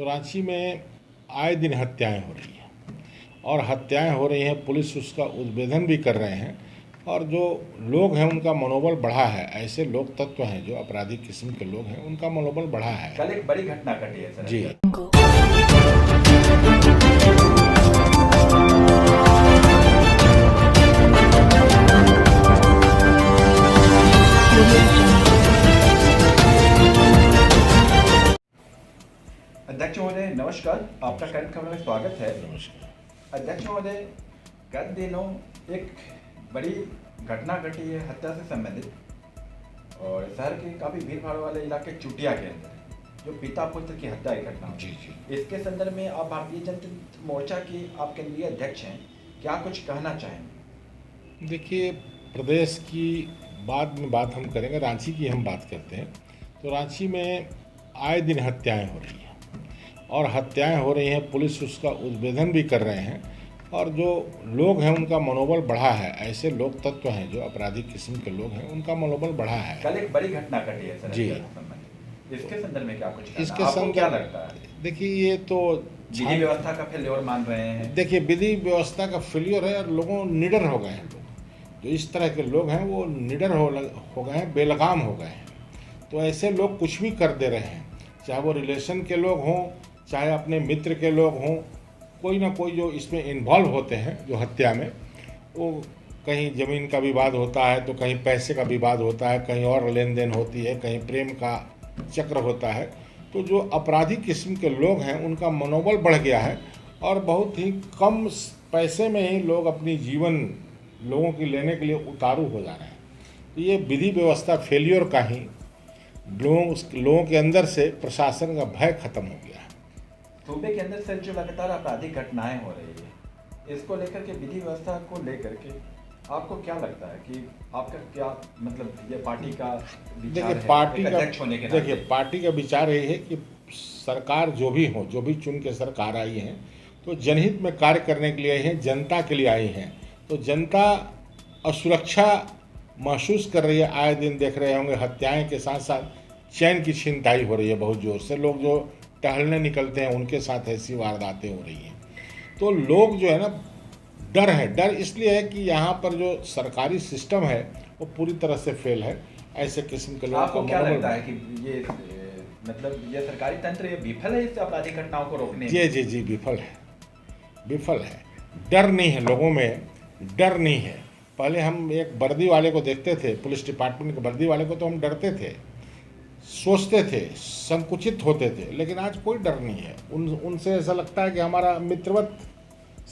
तो रांची में आए दिन हत्याएं हो रही हैं और हत्याएं हो रही हैं, पुलिस उसका उद्भेदन भी कर रहे हैं और जो लोग हैं उनका मनोबल बढ़ा है। ऐसे लोग तत्व हैं जो आपराधिक किस्म के लोग हैं, उनका मनोबल बढ़ा है। कल एक बड़ी घटना घटी है सर। जी। अध्यक्ष महोदय नमस्कार, आपका करंट खबर में स्वागत है। नमस्कार। अध्यक्ष महोदय, गत दिनों एक बड़ी घटना घटी है हत्या से संबंधित और शहर के काफी भीड़ भाड़ वाले इलाके चुटिया के अंदर जो पिता पुत्र की हत्या की घटना। जी। इसके संदर्भ में आप भारतीय जनता मोर्चा की आप केंद्रीय अध्यक्ष हैं, क्या कुछ कहना चाहेंगे? देखिए, प्रदेश की बाद में बात हम करेंगे, रांची की हम बात करते हैं। तो रांची में आए दिन हत्याएं हो रही हैं और हत्याएं हो रही हैं, पुलिस उसका उद्भेदन भी कर रहे हैं और जो लोग हैं उनका मनोबल बढ़ा है। ऐसे लोग तत्व हैं जो आपराधिक किस्म के लोग हैं, उनका मनोबल बढ़ा है। कल एक बड़ी घटना घटी है सर। जी। इसके संदर्भ में क्या कुछ कहना? इसके आपको क्या लगता है? देखिए, ये तो विधि व्यवस्था का फेल्योर मान रहे हैं। देखिए, विधि व्यवस्था का फेल्योर है और लोगों निडर हो गए हैं। लोग जो इस तरह के लोग हैं वो निडर हो गए हैं, बेलगाम हो गए हैं। तो ऐसे लोग कुछ भी कर दे रहे हैं, चाहे वो रिलेशन के लोग हों, चाहे अपने मित्र के लोग हों, कोई ना कोई जो इसमें इन्वॉल्व होते हैं जो हत्या में, वो कहीं ज़मीन का विवाद होता है तो कहीं पैसे का विवाद होता है, कहीं और लेन देन होती है, कहीं प्रेम का चक्र होता है। तो जो आपराधिक किस्म के लोग हैं उनका मनोबल बढ़ गया है और बहुत ही कम पैसे में ही लोग अपनी जीवन लोगों की लेने के लिए उतारू हो जा रहे हैं। तो ये विधि व्यवस्था फेल्योर का ही लोगों के अंदर से प्रशासन का भय खत्म हो गया है। सूबे के अंदर से जो लगातार आपराधिक घटनाएं हो रही है, इसको लेकर के विधि व्यवस्था को लेकर के आपको क्या लगता है कि आपका क्या मतलब ये पार्टी का विचार है? देखिए, पार्टी का विचार ये है कि सरकार जो भी हो, जो भी चुन के सरकार आई है तो जनहित में कार्य करने के लिए आई है, जनता के लिए आई हैं। तो जनता असुरक्षा महसूस कर रही है। आए दिन देख रहे होंगे हत्याएं के साथ साथ चैन की छिनताई हो रही है बहुत जोर से। लोग जो टहलने निकलते हैं उनके साथ ऐसी वारदातें हो रही हैं। तो लोग जो है ना, डर है। डर इसलिए है कि यहाँ पर जो सरकारी सिस्टम है वो पूरी तरह से फेल है। ऐसे किस्म के लोगों को क्या लगता है कि ये मतलब ये सरकारी तंत्र ये विफल है इस आपराधिक घटनाओं को रोकने में? जी, विफल है। डर नहीं है लोगों में, डर नहीं है। पहले हम एक वर्दी वाले को देखते थे, पुलिस डिपार्टमेंट के वर्दी वाले को, तो हम डरते थे, सोचते थे, संकुचित होते थे। लेकिन आज कोई डर नहीं है। उनसे ऐसा लगता है कि हमारा मित्रवत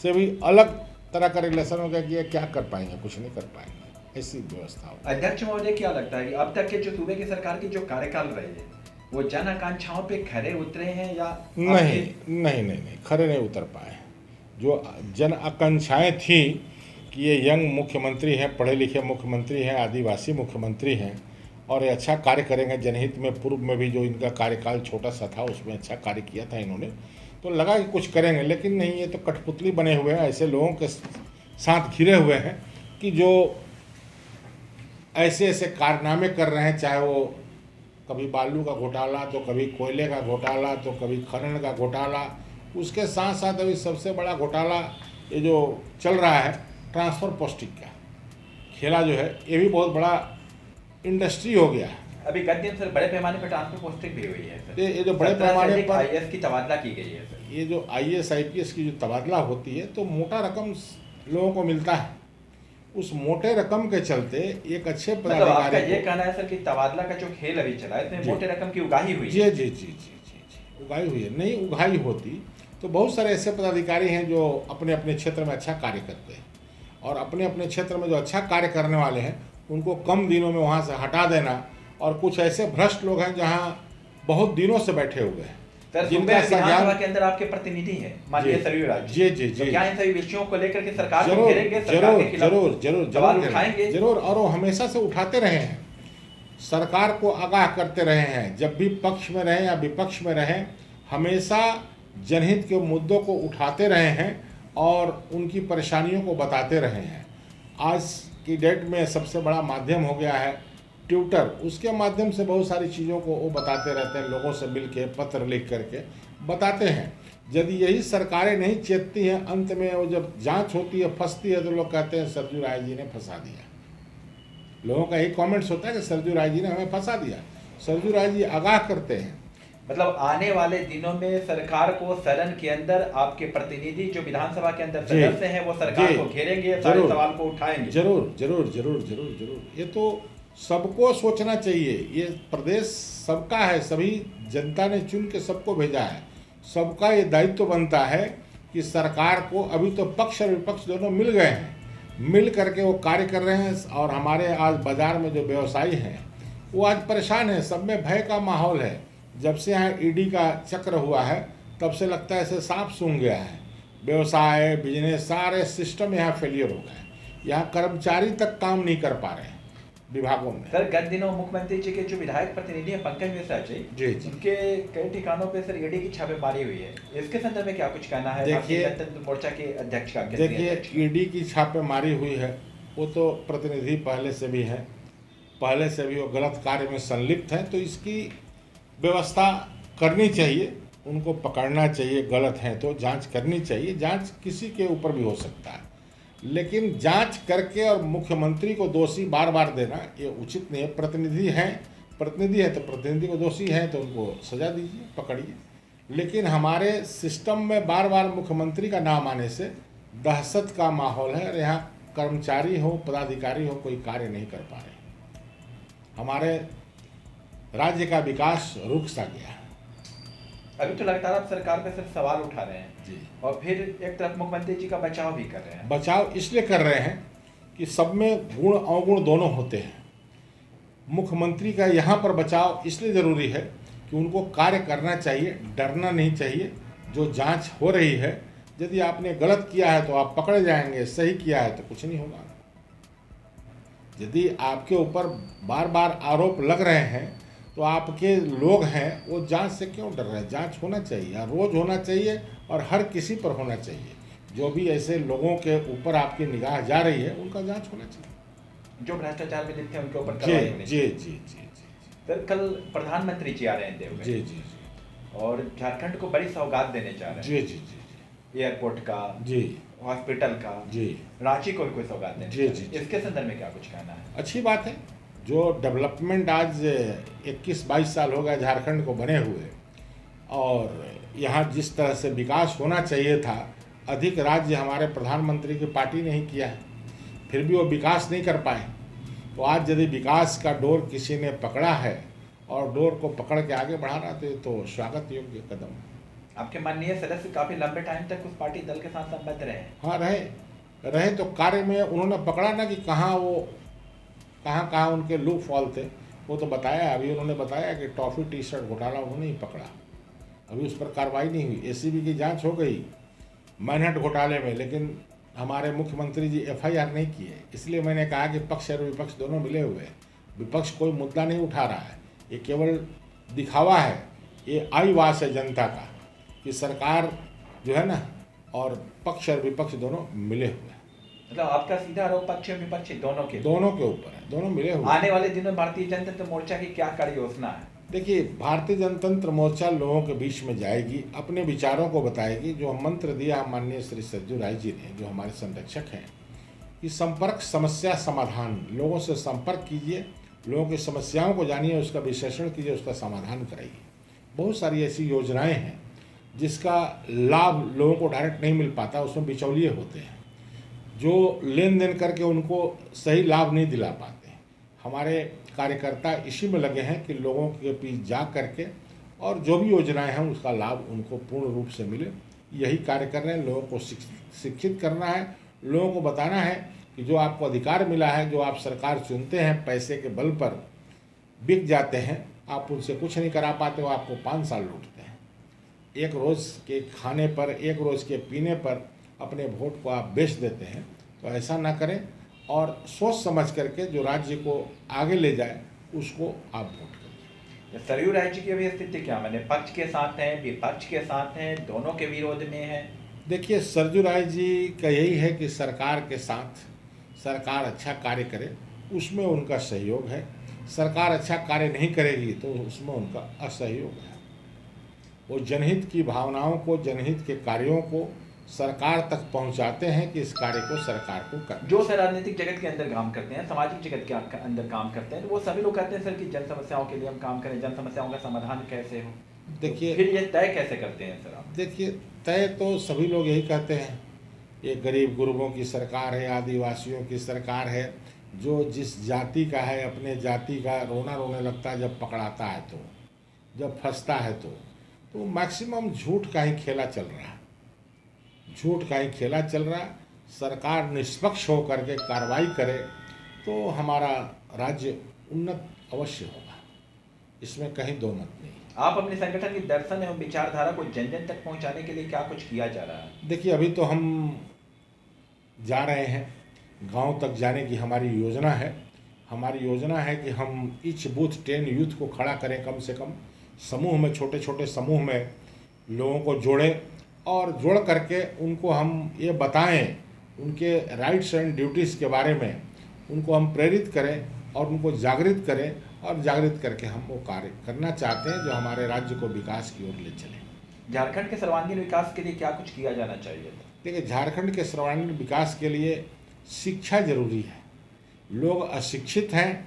से भी अलग तरह का रिलेशन हो गया कि ये क्या कर पाएंगे, कुछ नहीं कर पाएंगे, ऐसी व्यवस्था हो। अध्यक्ष महोदय, क्या लगता है कि अब तक के जो सूबे की सरकार की जो कार्यकाल रही है वो जन आकांक्षाओं पे खरे उतरे हैं या नहीं, खरे नहीं उतर पाए। जो जन आकांक्षाएं थी कि ये यंग मुख्यमंत्री हैं, पढ़े लिखे मुख्यमंत्री हैं, आदिवासी मुख्यमंत्री हैं और ये अच्छा कार्य करेंगे जनहित में। पूर्व में भी जो इनका कार्यकाल छोटा सा था उसमें अच्छा कार्य किया था इन्होंने, तो लगा कि कुछ करेंगे। लेकिन नहीं, ये तो कठपुतली बने हुए हैं, ऐसे लोगों के साथ घिरे हुए हैं कि जो ऐसे ऐसे कारनामे कर रहे हैं, चाहे वो कभी बालू का घोटाला, तो कभी कोयले का घोटाला, तो कभी खनन का घोटाला। उसके साथ साथ अभी सबसे बड़ा घोटाला ये जो चल रहा है ट्रांसफ़र पोस्टिंग का खेला जो है, ये भी बहुत बड़ा इंडस्ट्री हो गया है। अभी गत दिन सर बड़े पैमाने पर ट्रांसफर पोस्टिंग भी हुई है सर। ये जो बड़े पैमाने पर आईएएस की तबादला की गई है सर। ये जो आईएएस आईपीएस की जो तबादला होती है तो मोटा रकम लोगों को मिलता है। उस मोटे रकम के चलते एक अच्छे पदाधिकारी ये कहना है सर कि तबादला का जो खेल अभी चला है इसमें मोटे रकम की उगाही हुई है। जी, उगाही हुई है। नहीं उगाही होती तो बहुत सारे ऐसे पदाधिकारी हैं जो अपने अपने क्षेत्र में अच्छा कार्य करते हैं और अपने अपने क्षेत्र में जो अच्छा कार्य करने वाले हैं उनको कम दिनों में वहाँ से हटा देना, और कुछ ऐसे भ्रष्ट लोग हैं जहाँ बहुत दिनों से बैठे हुए हैं जिनका विधानसभा के अंदर आपके प्रतिनिधि हैं माननीय सरयू राज्य। जी, तो क्या इन सभी विषयों को लेकर के सरकार को घेरेंगे? जरूर और वो हमेशा से उठाते रहे हैं, सरकार को आगाह करते रहे हैं। जब भी पक्ष में रहे या विपक्ष में रहे, हमेशा जनहित के मुद्दों को उठाते रहे हैं और उनकी परेशानियों को बताते रहे हैं। आज की डेट में सबसे बड़ा माध्यम हो गया है ट्विटर, उसके माध्यम से बहुत सारी चीज़ों को वो बताते रहते हैं, लोगों से मिल के पत्र लिख करके बताते हैं। यदि यही सरकारें नहीं चेतती हैं, अंत में वो जब जांच होती है फंसती है तो लोग कहते हैं सरजू राय जी ने फंसा दिया। लोगों का यही कमेंट्स होता है कि सरजू राय जी ने हमें फंसा दिया। सरजू राय जी आगाह करते हैं। मतलब आने वाले दिनों में सरकार को सदन के अंदर आपके प्रतिनिधि जो विधानसभा के अंदर सदस्य हैं वो सरकार को घेरेंगे, सारे सवाल को उठाएंगे। जरूर जरूर जरूर जरूर जरूर। ये तो सबको सोचना चाहिए, ये प्रदेश सबका है, सभी जनता ने चुन के सबको भेजा है। सबका ये दायित्व बनता है कि सरकार को, अभी तो पक्ष और विपक्ष दोनों मिल गए हैं, मिल करके वो कार्य कर रहे हैं। और हमारे आज बाजार में जो व्यवसायी हैं वो आज परेशान हैं, सब में भय का माहौल है। जब से यहाँ ईडी का चक्र हुआ है तब से लगता है ऐसे सांप सूंघ गया है। व्यवसाय, बिजनेस, सारे सिस्टम यहाँ फेलियर हो गए। यहाँ कर्मचारी तक काम नहीं कर पा रहे हैं विभागों में। सर गत दिनों मुख्यमंत्री जी के जो विधायक प्रतिनिधि हैं पंकज मिश्रा जी, उनके कई ठिकानों पे सर ईडी की छापेमारी हुई है, इसके संदर्भ में क्या कुछ कहना है? देखिए, जनतंत्र मोर्चा के अध्यक्ष का देखिए ईडी की छापेमारी हुई है, वो तो प्रतिनिधि पहले से भी है, पहले से भी वो गलत कार्य में संलिप्त हैं, तो इसकी व्यवस्था करनी चाहिए, उनको पकड़ना चाहिए। गलत हैं तो जांच करनी चाहिए। जांच किसी के ऊपर भी हो सकता है, लेकिन जांच करके और मुख्यमंत्री को दोषी बार बार देना ये उचित नहीं है। प्रतिनिधि है तो प्रतिनिधि को दोषी हैं तो उनको सजा दीजिए, पकड़िए। लेकिन हमारे सिस्टम में बार बार मुख्यमंत्री का नाम आने से दहशत का माहौल है और यहाँ कर्मचारी हो, पदाधिकारी हो, कोई कार्य नहीं कर पा रहे। हमारे राज्य का विकास रुक सा गया है। अभी तो लगातार आप सरकार पे सिर्फ सवाल उठा रहे हैं जी, और फिर एक तरफ मुख्यमंत्री जी का बचाव भी कर रहे हैं। बचाव इसलिए कर रहे हैं कि सब में गुण अवगुण दोनों होते हैं। मुख्यमंत्री का यहाँ पर बचाव इसलिए ज़रूरी है कि उनको कार्य करना चाहिए, डरना नहीं चाहिए। जो जांच हो रही है, यदि आपने गलत किया है तो आप पकड़े जाएंगे, सही किया है तो कुछ नहीं होगा। यदि आपके ऊपर बार बार आरोप लग रहे हैं तो आपके लोग हैं वो जांच से क्यों डर रहे हैं? जांच होना चाहिए, रोज होना चाहिए और हर किसी पर होना चाहिए। जो भी ऐसे लोगों के ऊपर आपकी निगाह जा रही है उनका जांच होना चाहिए। जो भ्रष्टाचार में लिप्त हैं उनके ऊपर जी जी जी जी जी। सर कल प्रधानमंत्री जी आ रहे हैं देवघर। जी जी जी। और झारखंड को बड़ी सौगात देने जा रहे हैं। जी जी जी। एयरपोर्ट का, जी, हॉस्पिटल का, जी, रांची को भी कोई सौगात देने जी जी। इसके संदर्भ में क्या कुछ कहना है? अच्छी बात है। जो डेवलपमेंट आज 21-22 साल हो गया झारखंड को बने हुए, और यहाँ जिस तरह से विकास होना चाहिए था, अधिक राज्य हमारे प्रधानमंत्री की पार्टी ने ही किया है, फिर भी वो विकास नहीं कर पाए। तो आज यदि विकास का डोर किसी ने पकड़ा है और डोर को पकड़ के आगे बढ़ाना, तो स्वागत योग्य कदम है। आपके माननीय सदस्य काफी लंबे टाइम तक उस पार्टी दल के साथ संबद्ध रहे। हाँ, रहे तो कार्य में उन्होंने पकड़ा ना कि कहाँ उनके लूप फॉल थे, वो तो बताया। अभी उन्होंने बताया कि टॉफी टी शर्ट घोटाला उन्होंने ही पकड़ा, अभी उस पर कार्रवाई नहीं हुई। एसीबी की जांच हो गई मैनहट्ट घोटाले में, लेकिन हमारे मुख्यमंत्री जी FIR नहीं किए। इसलिए मैंने कहा कि पक्ष और विपक्ष दोनों मिले हुए हैं। विपक्ष कोई मुद्दा नहीं उठा रहा है, ये केवल दिखावा है, ये आईवास है जनता का कि सरकार जो है ना और पक्ष और विपक्ष दोनों मिले हुए हैं। मतलब आपका सीधा आरोप पक्ष और विपक्ष दोनों के ऊपर है, दोनों मिले हुए। आने वाले दिनों में भारतीय जनता मोर्चा की क्या कार्य योजना है? देखिए, भारतीय जनतंत्र मोर्चा लोगों के बीच में जाएगी, अपने विचारों को बताएगी। जो मंत्र दिया माननीय श्री सरजू राय जी ने, जो हमारे संरक्षक हैं, कि संपर्क समस्या समाधान, लोगों से संपर्क कीजिए, लोगों की समस्याओं को जानिए, उसका विश्लेषण कीजिए, उसका समाधान कराइए। बहुत सारी ऐसी योजनाएं हैं जिसका लाभ लोगों को डायरेक्ट नहीं मिल पाता, उसमें बिचौलिए होते हैं जो लेन देन करके उनको सही लाभ नहीं दिला पाते। हमारे कार्यकर्ता इसी में लगे हैं कि लोगों के बीच जा करके और जो भी योजनाएं हैं उसका लाभ उनको पूर्ण रूप से मिले, यही कार्य कर रहे हैं। लोगों को शिक्षित करना है, लोगों को बताना है कि जो आपको अधिकार मिला है, जो आप सरकार चुनते हैं, पैसे के बल पर बिक जाते हैं, आप उनसे कुछ नहीं करा पाते हो, आपको 5 साल लूटते हैं। एक रोज़ के खाने पर, एक रोज़ के पीने पर अपने वोट को आप बेच देते हैं। तो ऐसा ना करें और सोच समझ करके जो राज्य को आगे ले जाए उसको आप वोट करें। सरयू राय जी की अभी स्थिति क्या, मैंने पक्ष के साथ हैं, विपक्ष के साथ हैं, दोनों के विरोध में है? देखिए, सरजू राय जी का यही है कि सरकार के साथ सरकार अच्छा कार्य करे, उसमें उनका सहयोग है। सरकार अच्छा कार्य नहीं करेगी तो उसमें उनका असहयोग है। वो जनहित की भावनाओं को, जनहित के कार्यों को सरकार तक पहुंचाते हैं कि इस कार्य को सरकार को करना। जो सर राजनीतिक जगत के अंदर काम करते हैं, सामाजिक जगत के अंदर काम करते हैं, तो वो सभी लोग कहते हैं सर कि जन समस्याओं के लिए हम काम करें, जन समस्याओं का समाधान कैसे हो। देखिए, फिर ये तय कैसे करते हैं सर आप? देखिए, तय तो सभी लोग यही कहते हैं, ये गरीब गुरबों की सरकार है, आदिवासियों की सरकार है। जो जिस जाति का है, अपने जाति का रोना रोने लगता है जब पकड़ाता है, तो जब फंसता है तो मैक्सिमम झूठ का ही खेला चल रहा है, झूठ का ही खेला चल रहा है। सरकार निष्पक्ष होकर के कार्रवाई करे तो हमारा राज्य उन्नत अवश्य होगा, इसमें कहीं दो मत नहीं। आप अपने संगठन की दर्शन एवं विचारधारा को जन जन तक पहुंचाने के लिए क्या कुछ किया जा रहा है? देखिए, अभी तो हम जा रहे हैं, गांव तक जाने की हमारी योजना है। हमारी योजना है कि हम ईच बूथ 10 यूथ को खड़ा करें, कम से कम समूह में, छोटे छोटे समूह में लोगों को जोड़ें और जोड़ करके उनको हम ये बताएं, उनके राइट्स एंड ड्यूटीज़ के बारे में उनको हम प्रेरित करें और उनको जागृत करें, और जागृत करके हम वो कार्य करना चाहते हैं जो हमारे राज्य को विकास की ओर ले चले। झारखंड के सर्वांगीण विकास के लिए क्या कुछ किया जाना चाहिए? देखिए, झारखंड के सर्वांगीण विकास के लिए शिक्षा जरूरी है। लोग अशिक्षित हैं,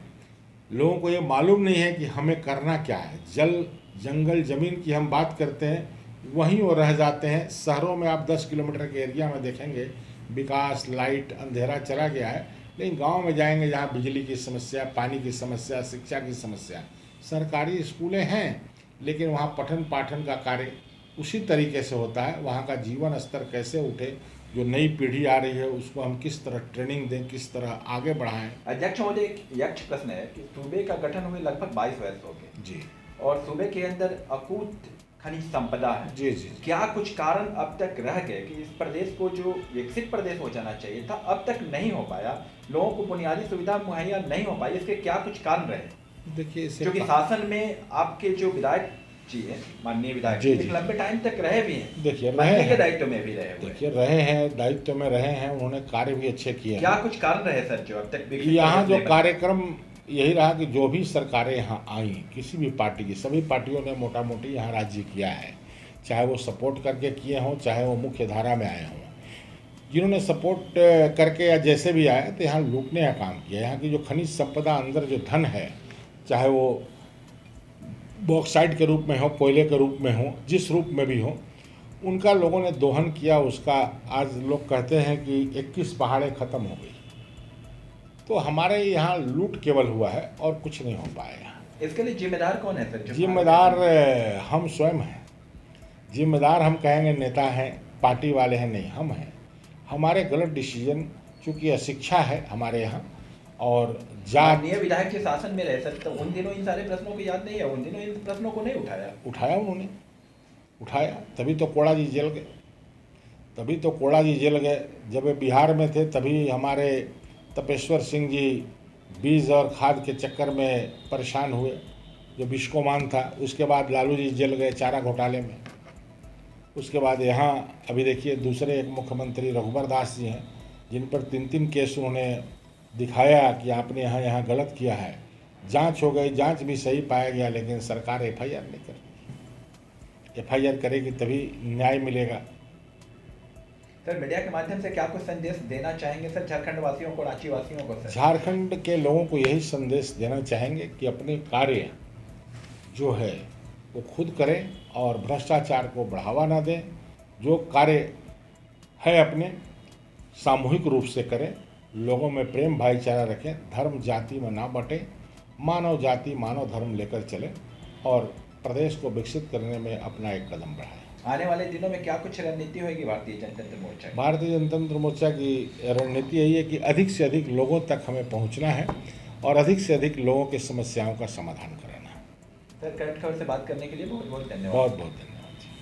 लोगों को ये मालूम नहीं है कि हमें करना क्या है। जल जंगल ज़मीन की हम बात करते हैं, वहीं वो रह जाते हैं। शहरों में आप 10 किलोमीटर के एरिया में देखेंगे विकास, लाइट, अंधेरा चला गया है, लेकिन गांव में जाएंगे जहां बिजली की समस्या, पानी की समस्या, शिक्षा की समस्या। सरकारी स्कूलें हैं लेकिन वहां पठन पाठन का कार्य उसी तरीके से होता है। वहां का जीवन स्तर कैसे उठे, जो नई पीढ़ी आ रही है उसको हम किस तरह ट्रेनिंग दें, किस तरह आगे बढ़ाएं। अध्यक्ष महोदय, एक यक्ष प्रश्न है कि सूबे का गठन हुए लगभग 22 वर्ष हो गए जी, और सूबे के अंदर अकूत खनिज संपदा है। जी जी। क्या कुछ कारण अब तक रह गए कि इस प्रदेश को जो विकसित प्रदेश हो जाना चाहिए था अब तक नहीं हो पाया, लोगों को बुनियादी सुविधा मुहैया नहीं हो पाई, इसके क्या कुछ कारण रहे? देखिए, क्योंकि शासन में आपके जो विधायक जी हैं, माननीय विधायक जी, एक लंबे टाइम तक रहे भी हैं। देखिए, रहे के दायित्व में भी रहे हुए। देखिए, रहे हैं, दायित्व में रहे हैं, उन्होंने कार्य भी अच्छे किए हैं। क्या कुछ कारण रहे सर जो अब तक यहाँ जो कार्यक्रम यही रहा कि जो भी सरकारें यहाँ आई, किसी भी पार्टी की, सभी पार्टियों ने मोटा मोटी यहाँ राज्य किया है, चाहे वो सपोर्ट करके किए हों, चाहे वो मुख्य धारा में आए हों। जिन्होंने सपोर्ट करके या जैसे भी आए तो यहाँ लूटने का काम किया। यहाँ की जो खनिज संपदा, अंदर जो धन है, चाहे वो बॉक्साइट के रूप में हो, कोयले के रूप में हो, जिस रूप में भी हो, उनका लोगों ने दोहन किया। उसका आज लोग कहते हैं कि 21 पहाड़ें ख़त्म हो गई। तो हमारे यहाँ लूट केवल हुआ है और कुछ नहीं हो पाया। इसके लिए जिम्मेदार कौन है सर? जिम्मेदार हम स्वयं हैं। जिम्मेदार हम कहेंगे नेता हैं, पार्टी वाले हैं, नहीं, हम हैं। हमारे गलत डिसीजन, चूँकि अशिक्षा है हमारे यहाँ और माननीय विधायक के शासन में रहे सर, तो उन दिनों इन सारे प्रश्नों को याद नहीं है, उन दिनों इन प्रश्नों को नहीं उठाया उन्होंने उठाया, तभी तो कोड़ा जी जेल गए, तभी तो कोड़ा जी जेल गए। जब वे बिहार में थे तभी हमारे तपेश्वर सिंह जी बीज और खाद के चक्कर में परेशान हुए, जो बिस्कोमान था। उसके बाद लालू जी जेल गए चारा घोटाले में। उसके बाद यहाँ अभी देखिए दूसरे एक मुख्यमंत्री रघुबर दास जी हैं, जिन पर 3 केस उन्होंने दिखाया कि आपने यहाँ गलत किया है। जांच हो गई, जांच भी सही पाया गया, लेकिन सरकार FIR नहीं कर रही। FIR करेगी तभी न्याय मिलेगा। सर, मीडिया के माध्यम से क्या कुछ संदेश देना चाहेंगे सर झारखंड वासियों को, रांची वासियों को? सर, झारखंड के लोगों को यही संदेश देना चाहेंगे कि अपने कार्य जो है वो खुद करें और भ्रष्टाचार को बढ़ावा ना दें। जो कार्य है अपने सामूहिक रूप से करें, लोगों में प्रेम भाईचारा रखें, धर्म जाति में ना बटें, मानव जाति मानव धर्म लेकर चलें और प्रदेश को विकसित करने में अपना एक कदम बढ़ाएं। आने वाले दिनों में क्या कुछ रणनीति होगी भारतीय जनतंत्र मोर्चा की? भारतीय जनतंत्र मोर्चा की रणनीति यही है कि अधिक से अधिक लोगों तक हमें पहुंचना है और अधिक से अधिक लोगों की समस्याओं का समाधान कराना है। सर, करंट खबर से बात करने के लिए बहुत बहुत धन्यवाद। बहुत बहुत धन्यवाद।